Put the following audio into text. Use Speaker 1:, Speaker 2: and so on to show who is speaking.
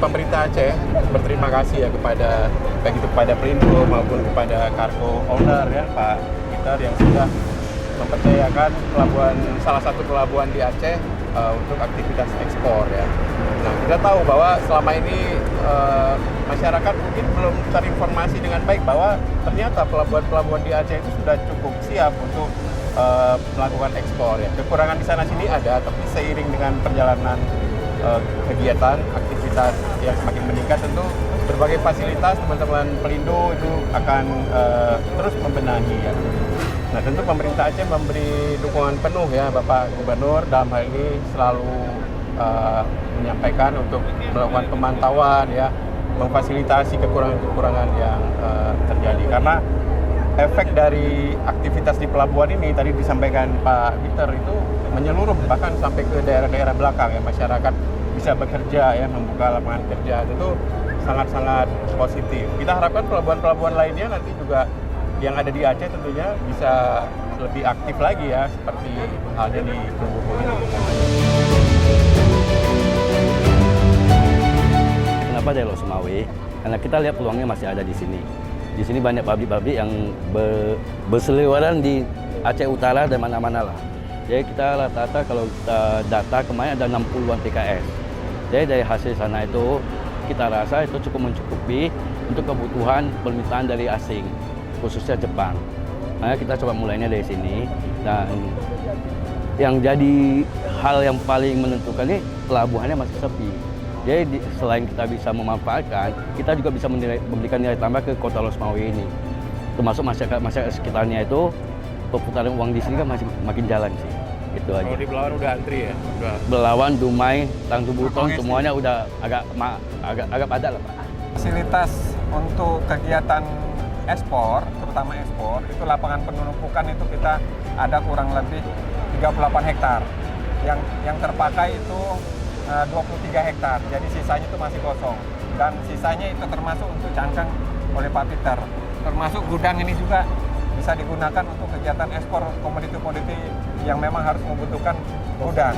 Speaker 1: pemerintah Aceh berterima kasih ya kepada baik itu kepada Pelindo maupun kepada cargo owner ya Pak Peter yang sudah mempercayakan salah satu pelabuhan di Aceh untuk aktivitas ekspor ya. Nah, kita tahu bahwa selama ini masyarakat mungkin belum terinformasi dengan baik bahwa ternyata pelabuhan-pelabuhan di Aceh itu sudah cukup siap untuk melakukan ekspor ya. Kekurangan di sana sini ada, tapi seiring dengan perjalanan kegiatan, aktivitas yang semakin meningkat, tentu berbagai fasilitas teman-teman Pelindo itu akan terus membenahi ya. Nah, tentu pemerintah Aceh memberi dukungan penuh ya Bapak Gubernur dalam hal ini selalu menyampaikan untuk melakukan pemantauan ya, memfasilitasi kekurangan-kekurangan yang terjadi karena efek dari aktivitas di pelabuhan ini tadi disampaikan Pak Peter itu menyeluruh bahkan sampai ke daerah-daerah belakang ya, masyarakat bisa bekerja ya, membuka lapangan kerja, itu sangat-sangat positif. Kita harapkan pelabuhan-pelabuhan lainnya nanti juga yang ada di Aceh tentunya bisa lebih aktif lagi ya, seperti halnya di Bumbu ini.
Speaker 2: Kenapa dari Losmawe? Karena kita lihat peluangnya masih ada di sini. Di sini banyak pabrik-pabrik yang berseliweran di Aceh Utara dan mana-mana lah. Jadi kita rata-rata kalau kita data kemarin ada 60-an TKS. Jadi dari hasil sana itu kita rasa itu cukup mencukupi untuk kebutuhan permintaan dari asing, khususnya Jepang. Makanya kita coba mulainya dari sini, dan yang jadi hal yang paling menentukan ini pelabuhannya masih sepi. Jadi selain kita bisa memanfaatkan, kita juga bisa memberikan nilai tambah ke kota Losmawe ini. Termasuk masyarakat sekitarnya itu, perputaran uang di sini kan masih makin jalan sih. Gitu aja.
Speaker 1: Kalau di Belawan udah antri ya?
Speaker 2: Belawan, Dumai, Tangtu Buton, semuanya udah agak padat lah Pak.
Speaker 3: Fasilitas untuk kegiatan ekspor, terutama ekspor, itu lapangan penumpukan itu kita ada kurang lebih 38 hektar. Yang terpakai itu 23 hektar, jadi sisanya itu masih kosong. Dan sisanya itu termasuk untuk cangkang oleh Pak Peter. Termasuk gudang ini juga bisa digunakan untuk kegiatan ekspor komoditi-komoditi yang memang harus membutuhkan gudang.